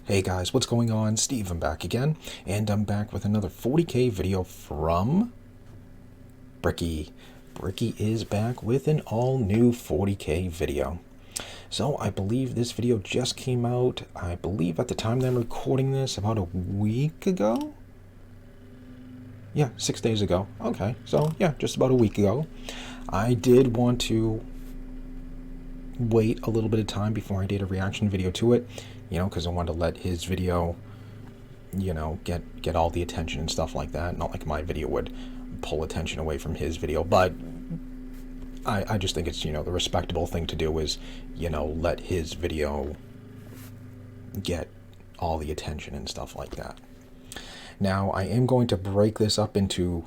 Hey guys, what's going on? Steve, I'm back again, and I'm back with another 40k video from Bricky. Bricky is back with an all-new 40k video. So I believe this video just came out, I believe at the time that I'm recording this, about a week ago? Yeah, 6 days ago. Okay, so yeah, just about a week ago. I did want to wait a little bit of time before I did a reaction video to it, because I wanted to let his video, get all the attention and stuff like that. Not like my video would pull attention away from his video, but I just think it's, the respectable thing to do is, let his video get all the attention and stuff like that. Now, I am going to break this up into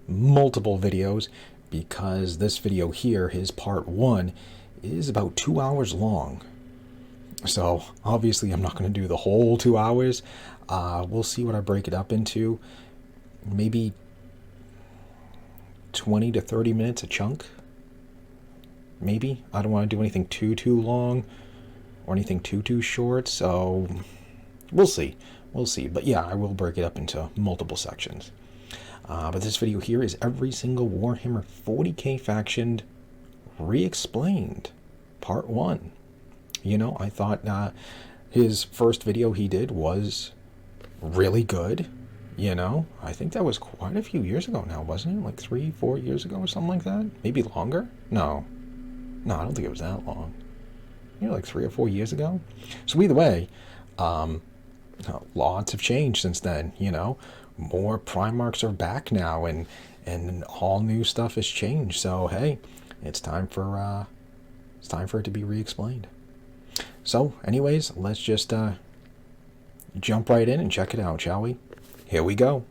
multiple videos because this video here, his part 1, is about 2 hours long. So obviously I'm not going to do the whole 2 hours. We'll see what I break it up into. Maybe 20 to 30 minutes a chunk. Maybe. I don't want to do anything too long or anything too short. So we'll see. We'll see. But yeah, I will break it up into multiple sections. But this video here is every single Warhammer 40k faction re-explained. Part 1. I thought his first video he did was really good. I think that was quite a few years ago now, wasn't it? Like 3-4 years ago or something like that? Maybe longer? No, I don't think it was that long. Like 3 or 4 years ago. So either way, lots have changed since then. More Primarchs are back now, and all new stuff has changed. So hey, it's time for it to be re-explained. So, anyways, let's just jump right in and check it out, shall we? Here we go.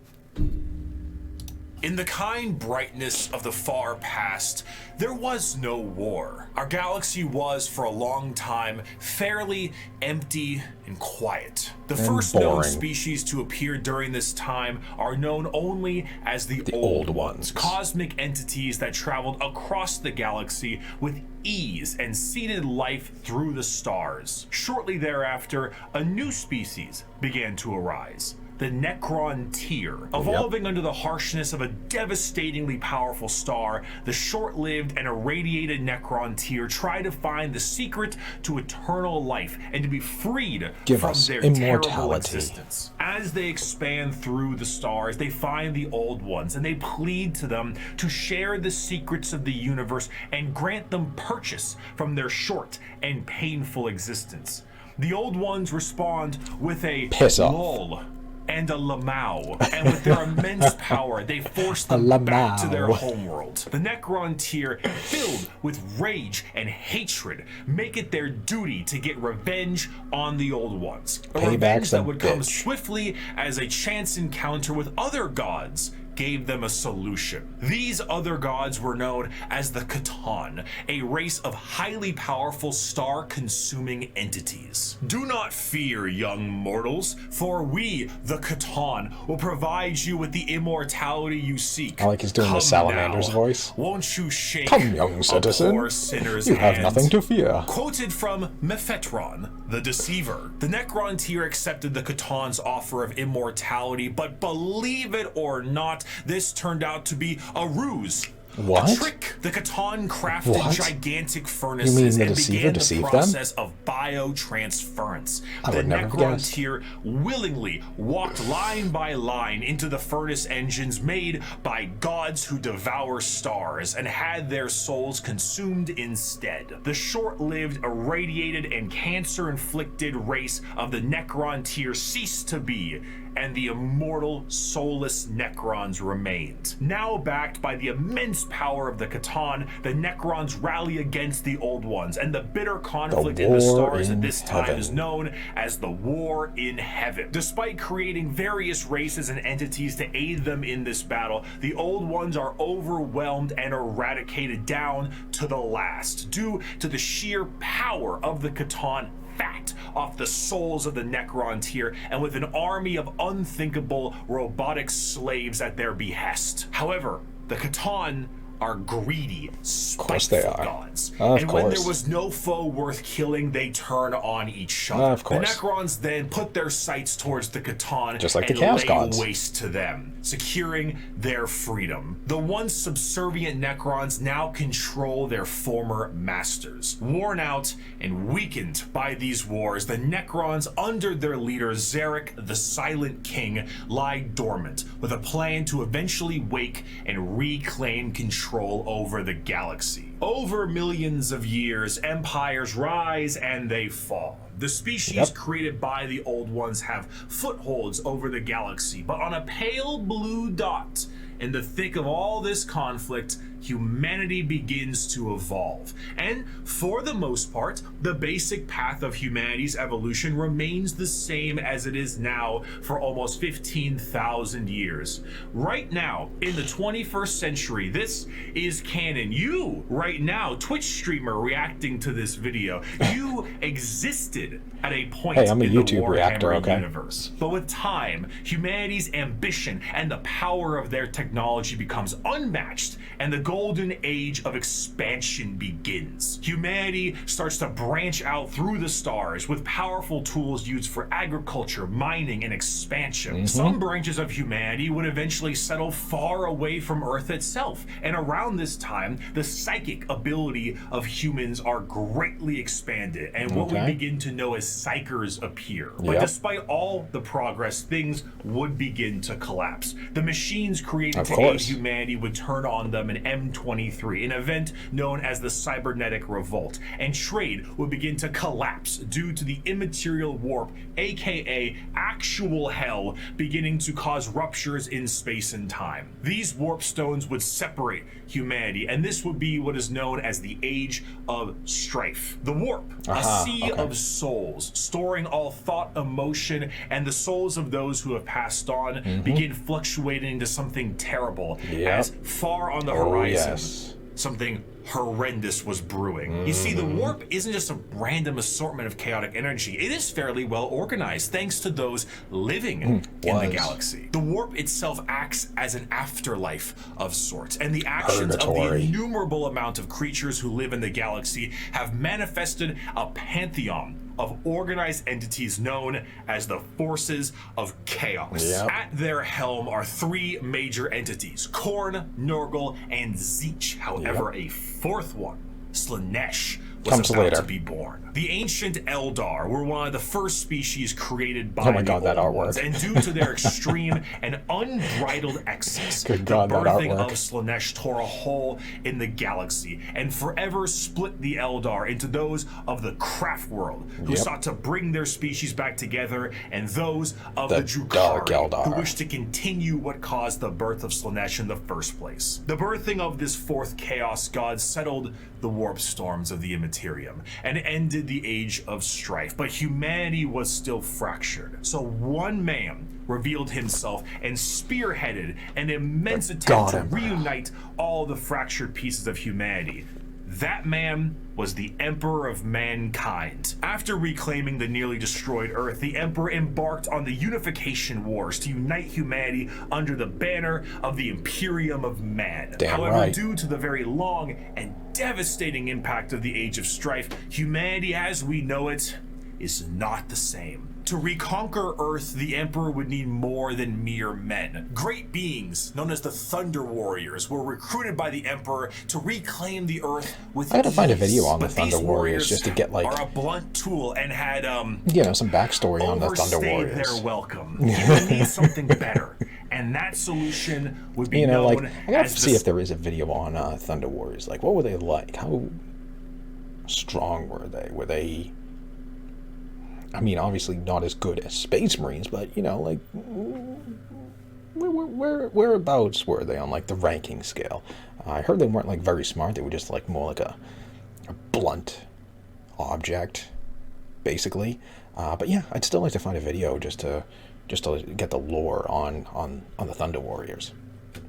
In the kind brightness of the far past, there was no war. Our galaxy was, for a long time, fairly empty and quiet. The first known species to appear during this time are known only as the Old Ones, cosmic entities that traveled across the galaxy with ease and seeded life through the stars. Shortly thereafter, a new species began to arise. The Necron tier. Evolving under the harshness of a devastatingly powerful star, the short-lived and irradiated Necron tier try to find the secret to eternal life and to be freed from their terrible existence. As they expand through the stars, they find the Old Ones and they plead to them to share the secrets of the universe and grant them purchase from their short and painful existence. The Old Ones respond with a lol and a lamau, and with their immense power, they force them back to their homeworld. The Necron tier, filled with rage and hatred, make it their duty to get revenge on the Old Ones. A revenge that would come swiftly as a chance encounter with other gods gave them a solution. These other gods were known as the Catan, a race of highly powerful star-consuming entities. Do not fear, young mortals, for we, the Catan, will provide you with the immortality you seek. I like he's doing the Salamander's voice. Won't you shake Come, young citizen, poor sinner's you have hand. nothing to fear. Quoted from Mephetron, the Deceiver. The Necron tier accepted the Catan's offer of immortality, but believe it or not, this turned out to be a ruse. What? A trick. The Catan crafted gigantic furnaces the and Deceiver began the process of biotransference. The Necron tier willingly walked line by line into the furnace engines made by gods who devour stars and had their souls consumed instead. The short-lived, irradiated, and cancer-inflicted race of the Necron tier ceased to be, and the immortal, soulless Necrons remained. Now backed by the immense power of the Catan, the Necrons rally against the Old Ones, and the bitter conflict in the stars at this time is known as the War in Heaven. Despite creating various races and entities to aid them in this battle, the Old Ones are overwhelmed and eradicated down to the last, due to the sheer power of the Catan fat off the souls of the Necron tier, and with an army of unthinkable robotic slaves at their behest. However, the Catan are greedy, course they spiteful are. gods. Of And when there course. was no foe worth killing, they turn on each other. Of course. The Necrons then put their sights towards the Catan Just like the and Chaos lay Gods. waste to them, securing their freedom. The once subservient Necrons now control their former masters. Worn out and weakened by these wars, the Necrons, under their leader Zarek, the Silent King, lie dormant, with a plan to eventually wake and reclaim control over the galaxy. Over millions of years, empires rise and they fall. The species created by the Old Ones have footholds over the galaxy, but on a pale blue dot in the thick of all this conflict, humanity begins to evolve. And for the most part, the basic path of humanity's evolution remains the same as it is now for almost 15,000 years. Right now, in the 21st century, this is canon. You, right now, Twitch streamer reacting to this video, you existed at a point Hey, I'm a in YouTube the Warhammer reactor, okay? universe. But with time, humanity's ambition and the power of their technology becomes unmatched, and the golden age of expansion begins. Humanity starts to branch out through the stars with powerful tools used for agriculture, mining, and expansion. Some branches of humanity would eventually settle far away from Earth itself, and around this time, the psychic ability of humans are greatly expanded, and what we begin to know as psychers appear. But despite all the progress, things would begin to collapse. The machines created to aid humanity would turn on them in M23, an event known as the Cybernetic Revolt, and trade would begin to collapse due to the immaterial warp, aka actual hell, beginning to cause ruptures in space and time. These warp stones would separate humanity, and this would be what is known as the Age of Strife. The warp, a sea of souls, storing all thought, emotion, and the souls of those who have passed on, begin fluctuating into something terrible, as far on the horizon, something horrendous was brewing. You see, the warp isn't just a random assortment of chaotic energy. It is fairly well organized thanks to those living in the galaxy. The warp itself acts as an afterlife of sorts, and the actions of the innumerable amount of creatures who live in the galaxy have manifested a pantheon of organized entities known as the Forces of Chaos. At their helm are three major entities: Khorne, Nurgle, and Tzeentch. However, a fourth one, Slaanesh, was about to be born. The ancient Eldar were one of the first species created by the Old Ones, and due to their extreme and unbridled excess, the birthing of Slaanesh tore a hole in the galaxy and forever split the Eldar into those of the Craft world, who sought to bring their species back together, and those of the Drukhari, who wished to continue what caused the birth of Slaanesh in the first place. The birthing of this fourth Chaos God settled the warp storms of the Immaterium and ended the Age of Strife, but humanity was still fractured. So one man revealed himself and spearheaded an immense attempt to reunite all the fractured pieces of humanity. That man was the Emperor of Mankind. After reclaiming the nearly destroyed Earth, the Emperor embarked on the Unification Wars to unite humanity under the banner of the Imperium of Man. However, due to the very long and devastating impact of the Age of Strife, humanity as we know it is not the same. To reconquer Earth, the Emperor would need more than mere men. Great beings, known as the Thunder Warriors, were recruited by the Emperor to reclaim the Earth with I gotta find a video on the Thunder Warriors just to get, like, are a blunt tool and had you know, some backstory on the Thunder Warriors. Their welcome. You would need something better, and that solution would be known like, I gotta as see if there is a video on Thunder Warriors. Like, what were they like? How strong were they? Were they, I mean, obviously not as good as Space Marines, but, you know, like, whereabouts were they on, like, the ranking scale? I heard they weren't, like, very smart. They were just, like, more like a blunt object, basically. But yeah, I'd still like to find a video just to get the lore on the Thunder Warriors.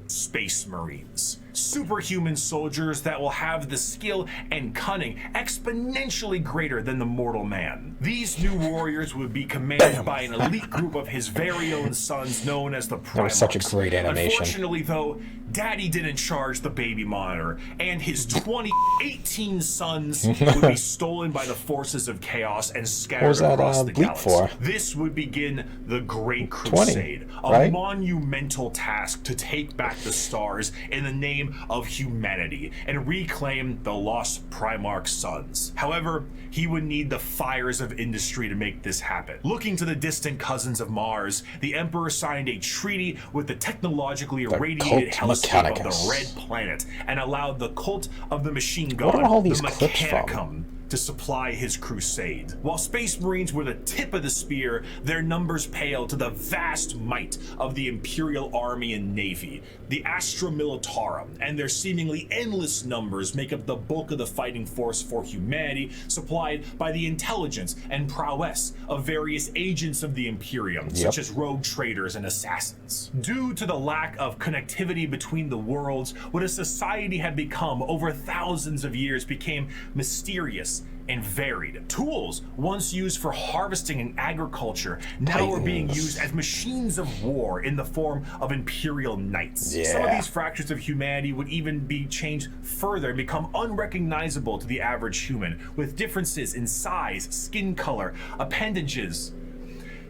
Space Marines, superhuman soldiers that will have the skill and cunning exponentially greater than the mortal man. These new warriors would be commanded by an elite group of his very own sons known as the Primarchs. That was such a great animation. Unfortunately, though, Daddy didn't charge the baby monitor, and his 2018 sons would be stolen by the forces of chaos and scattered across the galaxy. This would begin the Great Crusade, a monumental task to take back the stars in the name of humanity and reclaim the lost Primarch sons. However, he would need the fires of industry to make this happen. Looking to the distant cousins of Mars, the Emperor signed a treaty with the technologically irradiated helisphere of the Red Planet and allowed the cult of the machine god, the Mechanicum, to supply his crusade. While Space Marines were the tip of the spear, their numbers paled to the vast might of the Imperial Army and Navy. The Astra Militarum and their seemingly endless numbers make up the bulk of the fighting force for humanity, supplied by the intelligence and prowess of various agents of the Imperium, such as rogue traders and assassins. Due to the lack of connectivity between the worlds, what a society had become over thousands of years became mysterious and varied. Tools once used for harvesting and agriculture now are being used as machines of war in the form of Imperial Knights. Some of these fractures of humanity would even be changed further and become unrecognizable to the average human, with differences in size, skin color, appendages,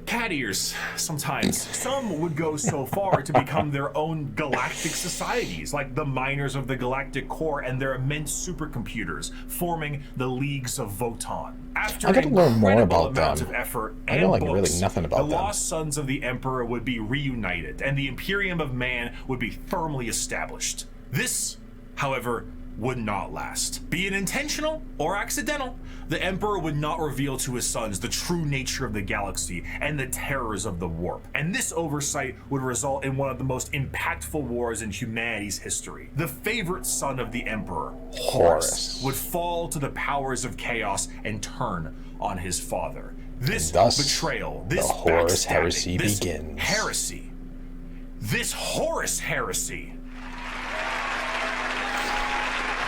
cat ears sometimes. Some would go so far to become their own galactic societies, like the miners of the Galactic Core and their immense supercomputers, forming the Leagues of Votan. After I gotta learn more about them. Of effort I and know like books, really nothing about the them. lost sons of the Emperor would be reunited, and the Imperium of Man would be firmly established. This, however, would not last. Be it intentional or accidental, the Emperor would not reveal to his sons the true nature of the galaxy and the terrors of the warp. And this oversight would result in one of the most impactful wars in humanity's history. The favorite son of the Emperor, Horus, would fall to the powers of chaos and turn on his father. This betrayal, this the Horus heresy this begins. This Horus heresy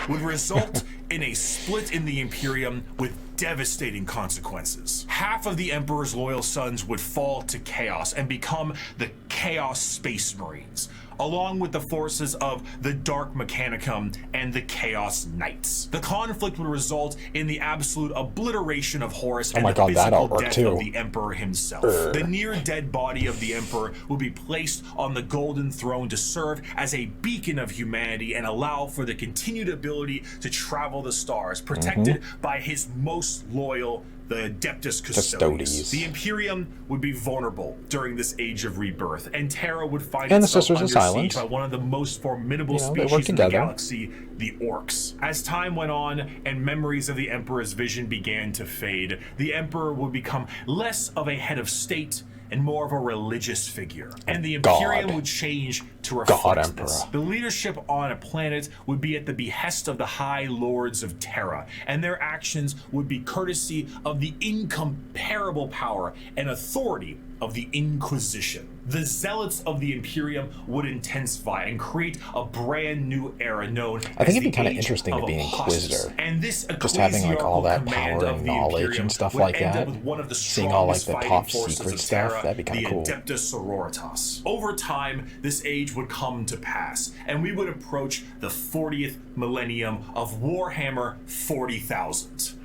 would result in a split in the Imperium with devastating consequences. Half of the Emperor's loyal sons would fall to chaos and become the Chaos Space Marines, along with the forces of the Dark Mechanicum and the Chaos Knights. The conflict would result in the absolute obliteration of Horus and the physical death of the Emperor himself. The near-dead body of the Emperor would be placed on the Golden Throne to serve as a beacon of humanity and allow for the continued ability to travel the stars, protected by his most loyal, the Adeptus Custodes. The Imperium would be vulnerable during this age of rebirth, and Terra would find itself under siege by one of the most formidable species in the galaxy, the Orcs. As time went on and memories of the Emperor's vision began to fade, the Emperor would become less of a head of state and more of a religious figure. And the Imperium would change to reflect this. The leadership on a planet would be at the behest of the High Lords of Terra, and their actions would be courtesy of the incomparable power and authority of the Inquisition. The zealots of the Imperium would intensify and create a brand new era known I think it'd be kind of interesting to be an Inquisitor. And this just having like all that power and knowledge and stuff like that. Seeing all like the top secret stuff, that'd be kind of cool. The Adeptus Sororitas. Over time, this age would come to pass, and we would approach the 40th millennium of Warhammer 40,000.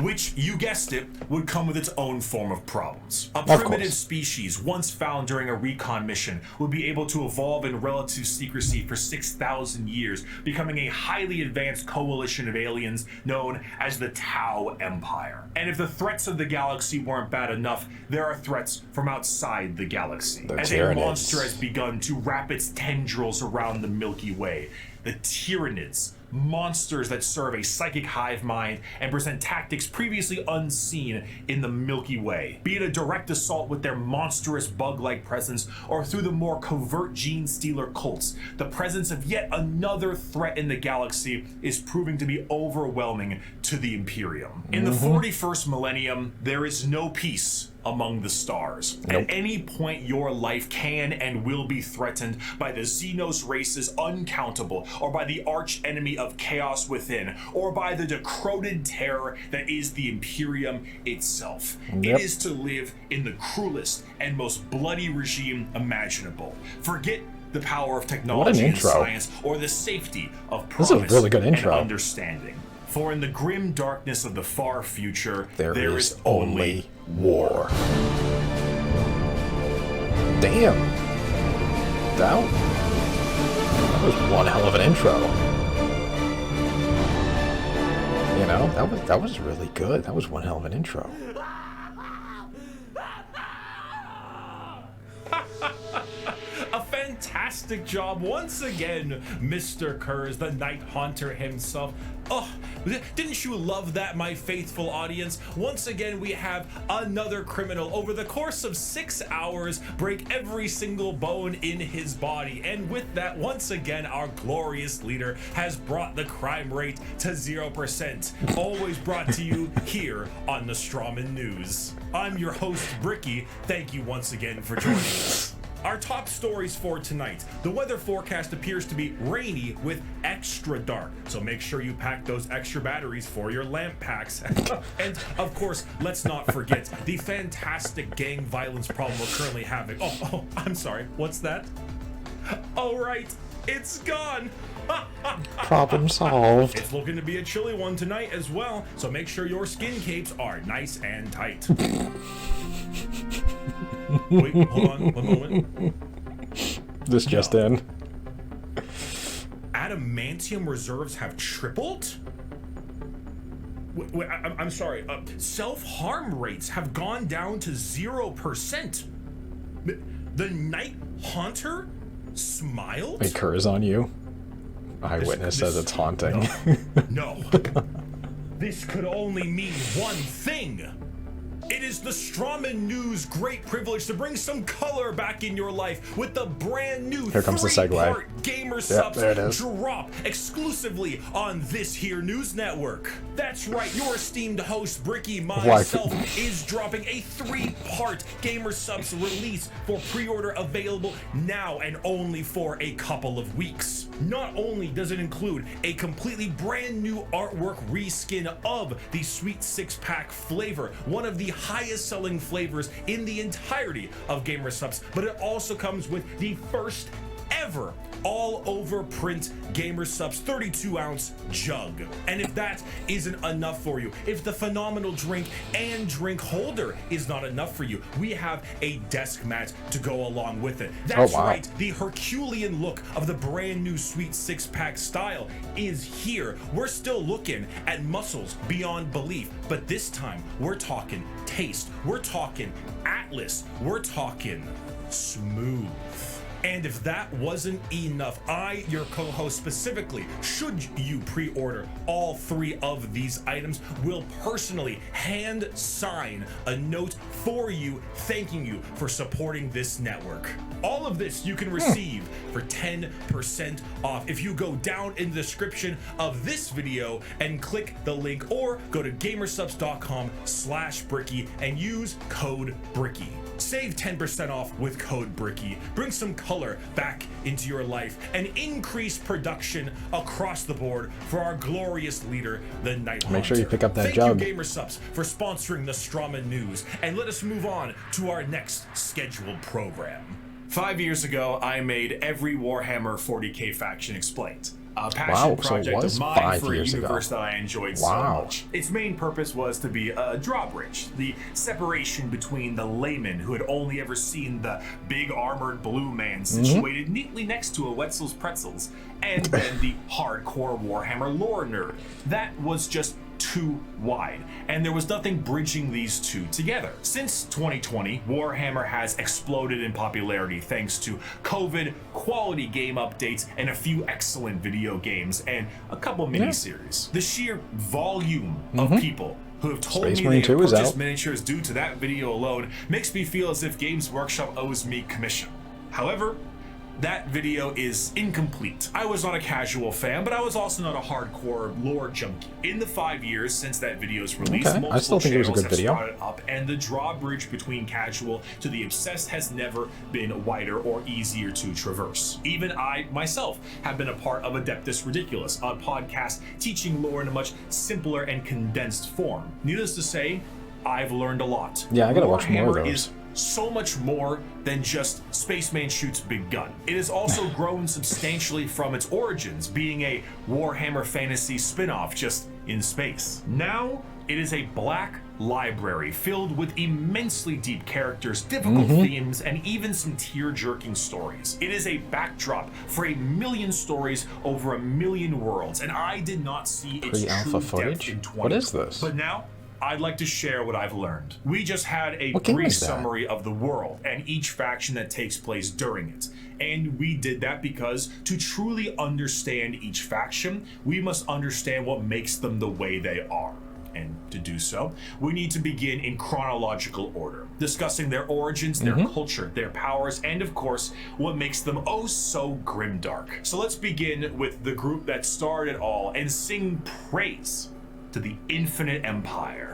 Which, you guessed it, would come with its own form of problems. A primitive species once found during a recon mission would be able to evolve in relative secrecy for 6,000 years, becoming a highly advanced coalition of aliens known as the Tau Empire. And if the threats of the galaxy weren't bad enough, there are threats from outside the galaxy. As a monster has begun to wrap its tendrils around the Milky Way, the Tyranids, monsters that serve a psychic hive mind and present tactics previously unseen in the Milky Way. Be it a direct assault with their monstrous bug-like presence, or through the more covert gene stealer cults, the presence of yet another threat in the galaxy is proving to be overwhelming to the Imperium. In the 41st millennium, there is no peace among the stars. At any point, your life can and will be threatened by the Xenos races uncountable, or by the arch enemy of of chaos within, or by the decrepit terror that is the Imperium itself. Yep. It is to live in the cruelest and most bloody regime imaginable. Forget the power of technology and science, or the safety of promise This is a really good intro. and understanding. For in the grim darkness of the far future, there is only war. Damn. That was one hell of an intro. You know, that was really good. That was one hell of an intro. A fantastic job once again, Mr. Kurz, the Night Haunter himself. Oh, didn't you love that, my faithful audience? Once again, we have another criminal over the course of 6 hours break every single bone in his body. And with that, once again, our glorious leader has brought the crime rate to 0%. Always brought to you here on the Strawman News. I'm your host, Bricky. Thank you once again for joining us. Our top stories for tonight. The weather forecast appears to be rainy with extra dark, so make sure you pack those extra batteries for your lamp packs. And of course, let's not forget the fantastic gang violence problem we're currently having. Oh, I'm sorry, what's that? Oh right, it's gone. Problem solved. It's looking to be a chilly one tonight as well, so make sure your skin capes are nice and tight. Wait, hold on, one moment. This just in. Adamantium reserves have tripled? Wait, I'm sorry. Self-harm rates have gone down to 0%. The Night Haunter smiled? It occurs on you. Eyewitness says it's haunting. No. This could only mean one thing. It is the Strawman News' great privilege to bring some color back in your life with the brand new Here comes the segue. 3-part Gamer Subs there it is. drop exclusively on this here news network. That's right, your esteemed host Bricky myself is dropping a 3-part Gamer Subs release for pre-order, available now and only for a couple of weeks. Not only does it include a completely brand new artwork reskin of the Sweet 6-pack flavor, one of the highest selling flavors in the entirety of Gamer Subs, but it also comes with the first ever all over print Gamer Subs 32-ounce jug. And if that isn't enough for you, if the phenomenal drink and drink holder is not enough for you, we have a desk mat to go along with it. That's right, the Herculean look of the brand new Sweet 6-pack style is here. We're still looking at muscles beyond belief, but this time we're talking taste, we're talking Atlas, we're talking smooth. And if that wasn't enough, I, your co-host specifically, should you pre-order all 3 of these items, will personally hand sign a note for you, thanking you for supporting this network. All of this you can receive for 10% off if you go down in the description of this video and click the link, or go to gamersubs.com/Bricky and use code Bricky. Save 10% off with code Bricky. Bring some color back into your life and increase production across the board for our glorious leader, the Night Haunter. Make sure you pick up that Thank jug. you, Gamer Subs, for sponsoring the Strawman News, and let us move on to our next scheduled program. 5 years ago, I made every Warhammer 40k faction explained. A passion project of mine for a universe that I enjoyed so much. Its main purpose was to be a drawbridge, the separation between the layman who had only ever seen the big armored blue man situated neatly next to a Wetzel's Pretzels, and then the hardcore Warhammer lore nerd. That was just too wide, and there was nothing bridging these two together. Since 2020, Warhammer has exploded in popularity thanks to COVID, quality game updates, and a few excellent video games, and a couple miniseries. The sheer volume of people who have told me they have purchased miniatures due to that video alone makes me feel as if Games Workshop owes me commission. However, that video is incomplete. I was not a casual fan, but I was also not a hardcore lore junkie. In the 5 years since that video's release, Okay, I still think it was a good video. brought it up, and the drawbridge between casual to the obsessed has never been wider or easier to traverse. Even I, myself, have been a part of Adeptus Ridiculous, a podcast teaching lore in a much simpler and condensed form. Needless to say, I've learned a lot. Yeah, I gotta watch more of Warhammer those. is so much more than just Spaceman shoots big gun. It has also grown substantially from its origins, being a Warhammer Fantasy spin-off just in space. Now, it is a black library filled with immensely deep characters, difficult themes, and even some tear-jerking stories. It is a backdrop for 1 million stories over 1 million worlds, and I did not see its Pre-alpha true footage? depth in 20. What is this? But now, I'd like to share what I've learned. We just had a What game brief is that? summary of the world and each faction that takes place during it. And we did that because to truly understand each faction, we must understand what makes them the way they are. And to do so, we need to begin in chronological order, discussing their origins, their culture, their powers, and of course, what makes them oh so grimdark. So let's begin with the group that started it all and sing praise to the Infinite Empire.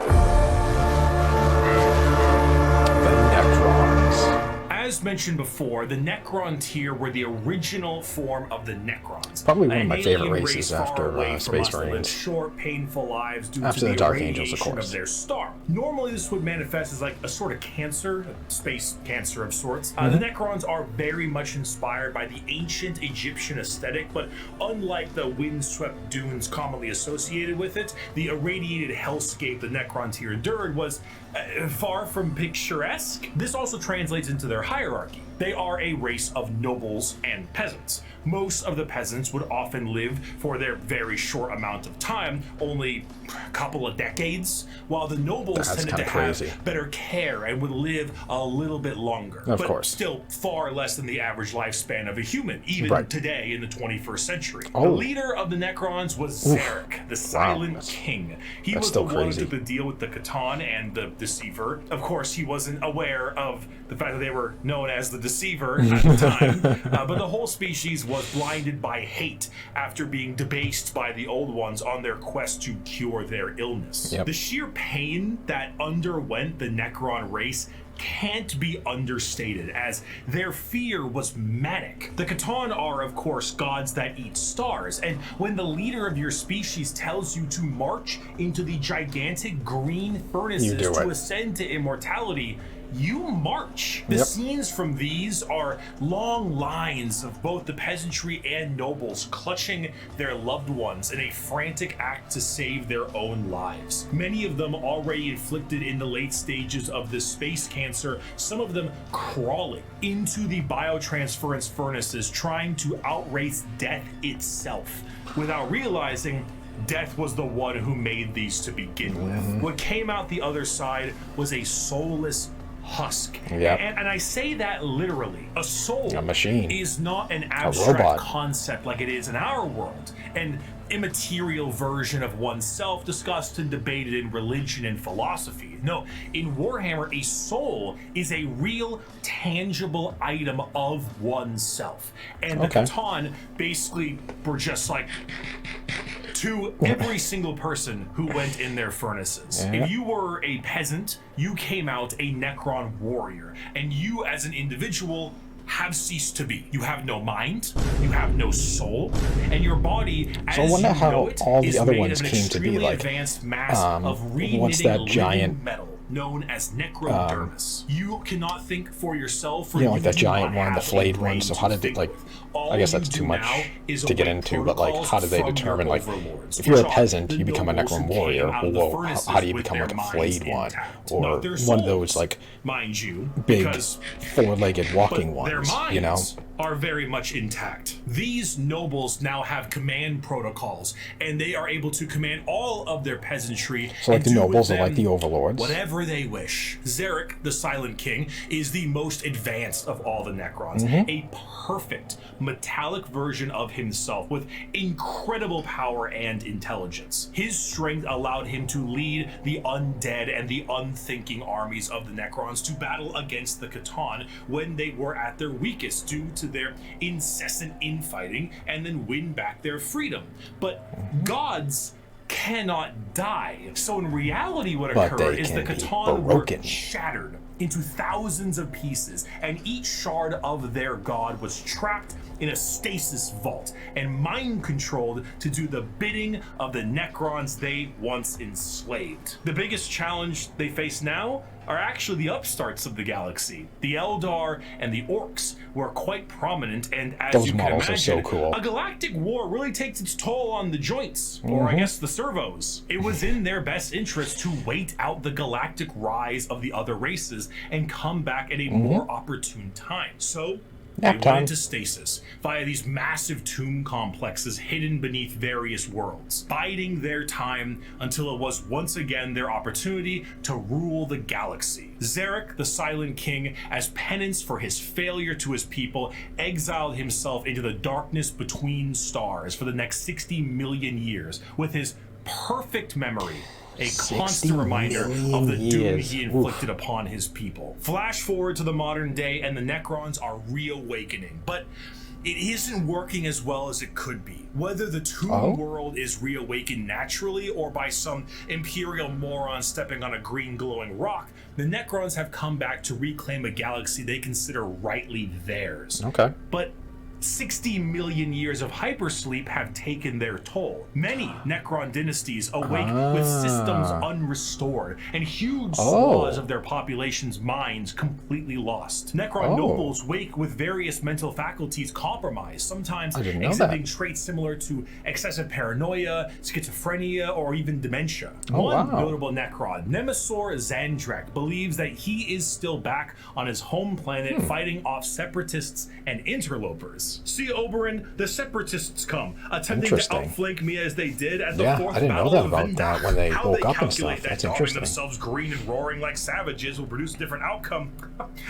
The Necrons. As mentioned before, the Necron tier were the original form of the Necrons. Probably one of An my favorite alien races race far after, away from Space us that lived Marines. short, painful lives due After to the the Dark Angels, of irradiation course. their star. Normally, this would manifest as like a sort of cancer, a space cancer of sorts. The Necrons are very much inspired by the ancient Egyptian aesthetic, but unlike the windswept dunes commonly associated with it, the irradiated hellscape the Necron tier endured was far from picturesque. This also translates into their hierarchy. They are a race of nobles and peasants. Most of the peasants would often live for their very short amount of time, only a couple of decades, while the nobles That's tended to kinda crazy. have better care and would live a little bit longer. Of but course. still far less than the average lifespan of a human, even Right. today in the 21st century. Oh. The leader of the Necrons was Zarek, the Silent that's- King. He that's was the still one who crazy. took the deal with the Catan and the Deceiver. Of course, he wasn't aware of the fact that they were known as the Deceiver at the time, but the whole species was blinded by hate after being debased by the Old Ones on their quest to cure their illness. Yep. The sheer pain that underwent the Necron race can't be understated, as their fear was manic. The Catan are, of course, gods that eat stars, and when the leader of your species tells you to march into the gigantic green furnaces do to it. ascend to immortality, you march. The Yep. scenes from these are long lines of both the peasantry and nobles clutching their loved ones in a frantic act to save their own lives. Many of them already inflicted in the late stages of this space cancer, some of them crawling into the biotransference furnaces trying to outrace death itself without realizing death was the one who made these to begin with. What came out the other side was a soulless husk. Yep. And I say that literally. A soul A machine. is not an robot. abstract concept like it is in our world. An immaterial version of oneself discussed and debated in religion and philosophy. No, in Warhammer, a soul is a real, tangible item of oneself. And the Okay. Catan basically were just like to every single person who went in their furnaces. Yeah. If you were a peasant, you came out a Necron warrior, and you as an individual have ceased to be. You have no mind, you have no soul, and your body, as So I wonder you how know it, all the is other made ones of an came to be, extremely like, advanced mass of what's that reknitting giant, living metal known as necrodermis. You cannot think for yourself, or You know, like you that do giant not one, the have a flayed brain one. So to how did it think like? with. All I guess you that's do too much now is to get await into. But like, how do they protocols determine from like your overlords, if you're a which are peasant, the you become a nobles who Necron came warrior? out of the Well, furnaces how do you with become their like a minds flayed one, intact, or not their one of souls, those like mind you, big because four-legged walking but their ones? minds You know. are very much intact. These nobles now have command protocols, and they are able to command all of their peasantry. So like and the do with nobles are like them the overlords. whatever they wish. Zarek, the Silent King, is the most advanced of all the Necrons. Mm-hmm. A perfect metallic version of himself with incredible power and intelligence. His strength allowed him to lead the undead and the unthinking armies of the Necrons to battle against the Catan when they were at their weakest due to their incessant infighting and then win back their freedom. But gods cannot die. So in reality, what occurred is the Catan were shattered into thousands of pieces, and each shard of their god was trapped in a stasis vault and mind controlled to do the bidding of the Necrons they once enslaved. The biggest challenge they face now are actually the upstarts of the galaxy. The Eldar and the Orcs were quite prominent, and as those you can models imagine, are so cool. A galactic war really takes its toll on the joints, or I guess the servos. It was in their best interest to wait out the galactic rise of the other races and come back at a more opportune time. So they went into stasis via these massive tomb complexes hidden beneath various worlds, biding their time until it was once again their opportunity to rule the galaxy. Zarek, the Silent King, as penance for his failure to his people, exiled himself into the darkness between stars for the next 60 million years with his perfect memory, a constant reminder of the doom he inflicted upon his people. Flash forward to the modern day, and the Necrons are reawakening, but it isn't working as well as it could be. Whether the tomb world is reawakened naturally or by some imperial moron stepping on a green glowing rock, the Necrons have come back to reclaim a galaxy they consider rightly theirs. Okay. But 60 million years of hypersleep have taken their toll. Many Necron dynasties awake with systems unrestored and huge swaths of their population's minds completely lost. Necron nobles wake with various mental faculties compromised, sometimes exhibiting traits similar to excessive paranoia, schizophrenia, or even dementia. One notable Necron, Nemesis Zandrek, believes that he is still back on his home planet fighting off separatists and interlopers. See, Oberyn, the separatists come, attempting to outflank me as they did at the fourth battle of Vendar. When they How woke they up and calculate stuff. that That's daubing interesting. themselves green and roaring like savages will produce a different outcome,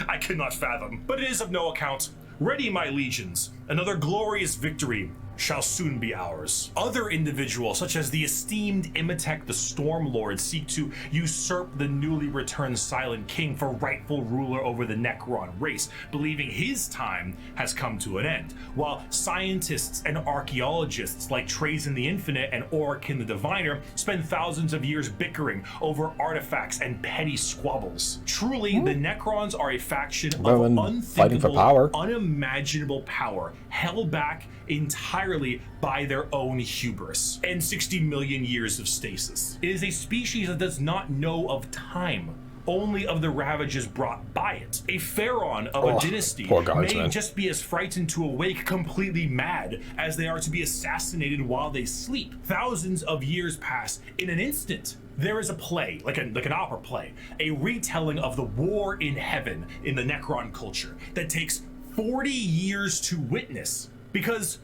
I cannot fathom. But it is of no account. Ready, my legions. Another glorious victory shall soon be ours. Other individuals, such as the esteemed Imhotep the Stormlord, seek to usurp the newly returned Silent King for rightful ruler over the Necron race, believing his time has come to an end, while scientists and archaeologists like Trazen the Infinite and Orikin the Diviner spend thousands of years bickering over artifacts and petty squabbles. Truly, the Necrons are a faction of unthinkable, unimaginable power, held back entirely by their own hubris and 60 million years of stasis. It is a species that does not know of time, only of the ravages brought by it. A pharaoh of a dynasty may just be as frightened to awake completely mad as they are to be assassinated while they sleep. Thousands of years pass in an instant. There is a play, like an opera play, a retelling of the war in heaven in the Necron culture that takes 40 years to witness. Because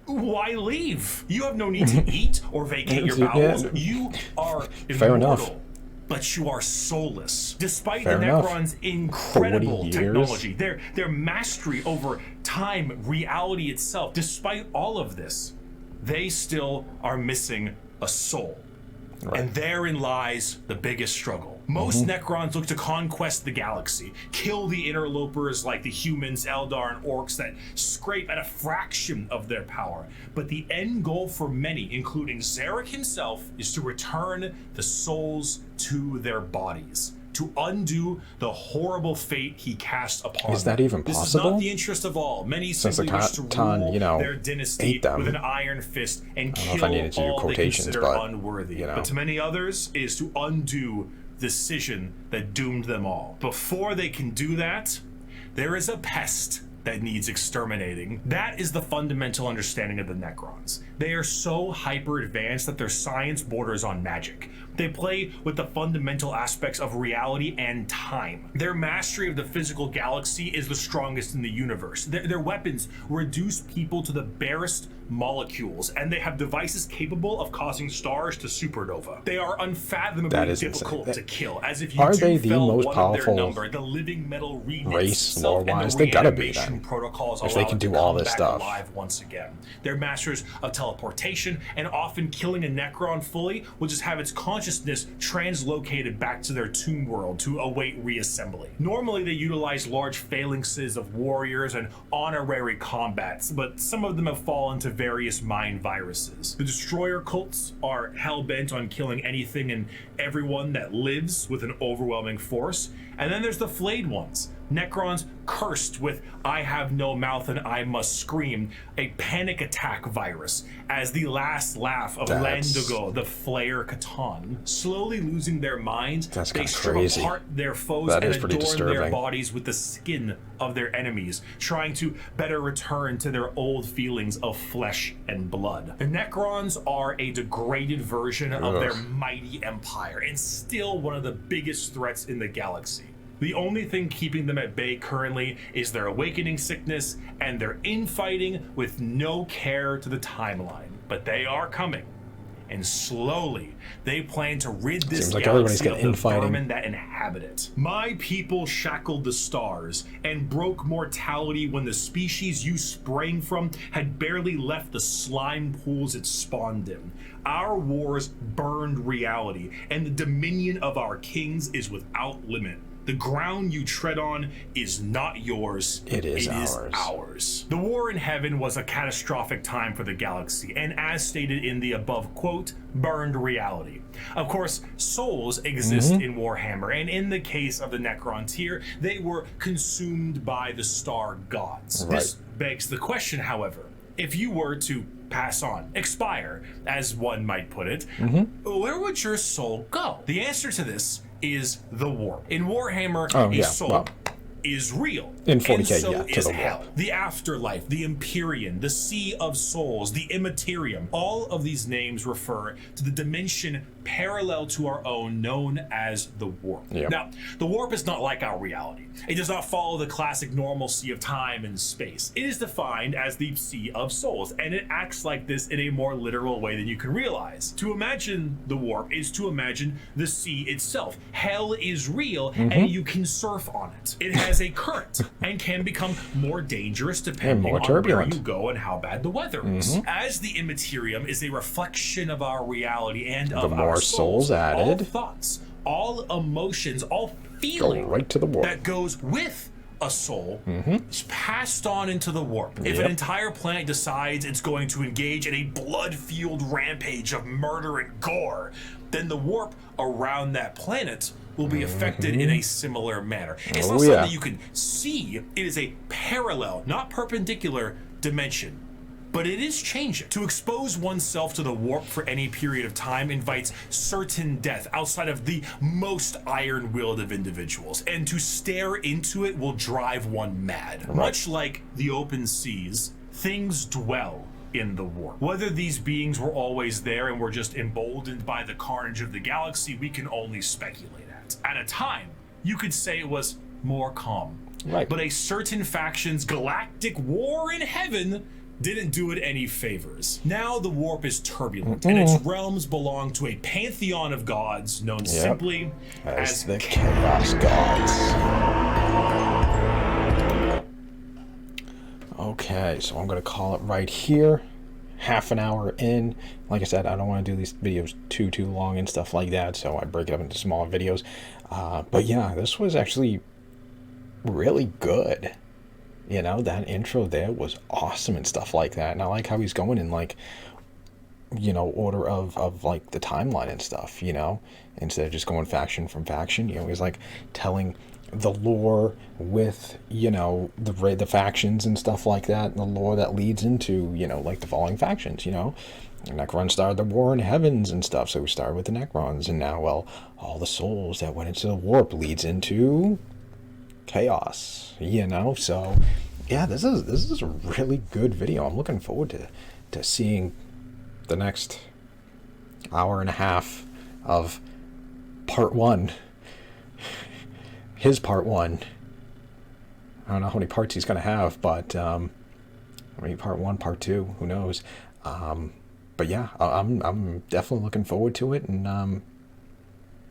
why leave? You have no need to eat or vacate your bowels. You are immortal, but you are soulless. Despite the Necrons' incredible technology, their mastery over time, reality itself, despite all of this, they still are missing a soul. And therein lies the biggest struggle. Most Necrons look to conquest the galaxy, kill the interlopers like the humans, Eldar, and Orcs that scrape at a fraction of their power. But the end goal for many, including Zarek himself, is to return the souls to their bodies, to undo the horrible fate he cast upon them. Is that even possible? This is not the interest of all. Many simply wish to rule their dynasty with an iron fist and kill all they consider unworthy. But to many others, it is to undo the decision that doomed them all. Before they can do that, there is a pest that needs exterminating. That is the fundamental understanding of the Necrons. They are so hyper advanced that their science borders on magic. They play with the fundamental aspects of reality and time. Their mastery of the physical galaxy is the strongest in the universe. Their weapons reduce people to the barest molecules, and they have devices capable of causing stars to supernova. They are unfathomably difficult to kill, as if you fell one of their number, the living metal race lore-wise. They gotta be then, protocols if they can do all this stuff alive once again. They're masters of teleportation, and often killing a Necron fully will just have its conscious consciousness translocated back to their tomb world to await reassembly. Normally, they utilize large phalanxes of warriors and honorary combats, but some of them have fallen to various mind viruses. The destroyer cults are hell-bent on killing anything and everyone that lives with an overwhelming force. And then there's the flayed ones, Necrons cursed with "I have no mouth and I must scream," a panic attack virus, as the last laugh of Landigo, the Flayer Catan. Slowly losing their minds, they strip apart their foes and adorn their bodies with the skin of their enemies, trying to better return to their old feelings of flesh and blood. The Necrons are a degraded version of their mighty empire, and still one of the biggest threats in the galaxy. The only thing keeping them at bay currently is their awakening sickness and their infighting with no care to the timeline. But they are coming, and slowly they plan to rid this galaxy of the vermin that inhabit it. My people shackled the stars and broke mortality when the species you sprang from had barely left the slime pools it spawned in. Our wars burned reality, and the dominion of our kings is without limit. The ground you tread on is not yours. It is ours. The war in heaven was a catastrophic time for the galaxy, and as stated in the above quote, burned reality. Of course, souls exist in Warhammer, and in the case of the Necrons here, they were consumed by the star gods. Right. This begs the question, however, if you were to pass on, expire, as one might put it, where would your soul go? The answer to this is the warp. In Warhammer, a soul is real. In 40k, and so to is the hell. warp. The afterlife, the Empyrean, the Sea of Souls, the Immaterium. All of these names refer to the dimension parallel to our own, known as the warp. Yep. Now, the warp is not like our reality. It does not follow the classic normalcy of time and space. It is defined as the Sea of Souls, and it acts like this in a more literal way than you can realize. To imagine the warp is to imagine the sea itself. Hell is real, and you can surf on it. It has a current and can become more dangerous depending on where you go and how bad the weather is. As the Immaterium is a reflection of our reality and of our souls added, all thoughts, all emotions, all feeling go right to the warp. That goes with a soul is passed on into the warp. If an entire planet decides it's going to engage in a blood-fueled rampage of murder and gore, then the warp around that planet will be affected in a similar manner. It's not something that you can see. It is a parallel, not perpendicular dimension. But it is changing. To expose oneself to the warp for any period of time invites certain death outside of the most iron-willed of individuals, and to stare into it will drive one mad. Much like the open seas, things dwell in the warp. Whether these beings were always there and were just emboldened by the carnage of the galaxy, we can only speculate at. At a time, you could say it was more calm. But a certain faction's galactic war in heaven didn't do it any favors. Now the warp is turbulent, and its realms belong to a pantheon of gods known simply as the Chaos Gods. Okay, so I'm going to call it right here. Half an hour in. Like I said, I don't want to do these videos too long and stuff like that, so I break it up into smaller videos. But yeah, this was actually really good. You know, that intro there was awesome and stuff like that. And I like how he's going in, like, you know, order of like the timeline and stuff, you know, instead of just going faction from faction. You know, he's like telling the lore with, you know, the factions and stuff like that, and the lore that leads into, you know, like the following factions, you know. Necrons started the war in heavens and stuff, so we started with the Necrons, and now, well, all the souls that went into the warp leads into chaos, you know. So yeah, this is a really good video. I'm looking forward to seeing the next hour and a half of part one, his part one. I don't know how many parts he's gonna have, but maybe part one, part two, who knows. But yeah, I'm definitely looking forward to it, and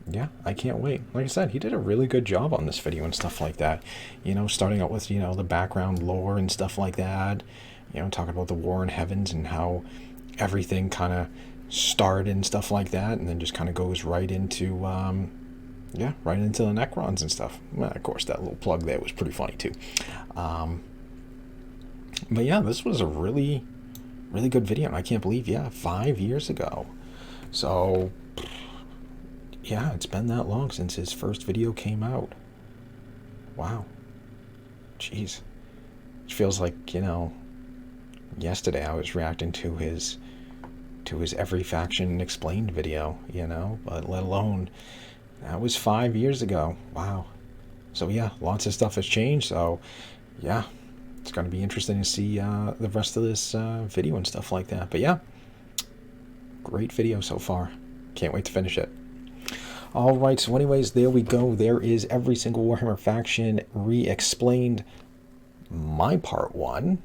yeah, I can't wait. Like I said, he did a really good job on this video and stuff like that. You know, starting out with, you know, the background lore and stuff like that. You know, talking about the war in heavens and how everything kind of start and stuff like that, and then just kind of goes right into yeah, right into the Necrons and stuff. Well, of course, that little plug there was pretty funny too. But yeah, this was a really good video, and I can't believe, yeah, 5 years ago. So yeah, it's been that long since his first video came out. Wow. Jeez. It feels like, you know, yesterday I was reacting to his Every Faction Explained video, you know, but let alone, that was 5 years ago. Wow. So yeah, lots of stuff has changed. So yeah, it's going to be interesting to see the rest of this video and stuff like that. But yeah, great video so far. Can't wait to finish it. All right, so anyways, there we go. There is every single Warhammer faction re-explained, my part 1.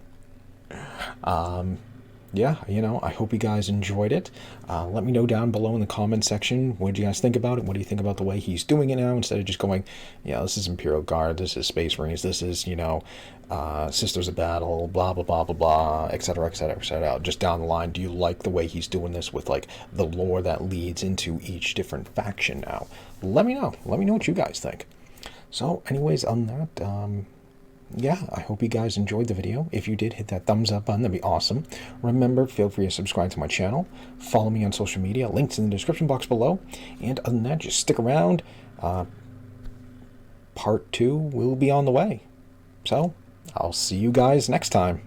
Yeah, you know, I hope you guys enjoyed it. Let me know down below in the comment section, what do you guys think about it? What do you think about the way he's doing it now, instead of just going, yeah, this is Imperial Guard, this is Space Marines, this is, you know, Sisters of Battle, blah, blah, blah, blah, blah, etc., etc., etc. Just down the line, do you like the way he's doing this with, like, the lore that leads into each different faction now? Let me know. Let me know what you guys think. So, anyways, on that, yeah, I hope you guys enjoyed the video. If you did, hit that thumbs up button. That'd be awesome. Remember, feel free to subscribe to my channel. Follow me on social media. Links in the description box below. And other than that, just stick around. Part 2 will be on the way. So, I'll see you guys next time.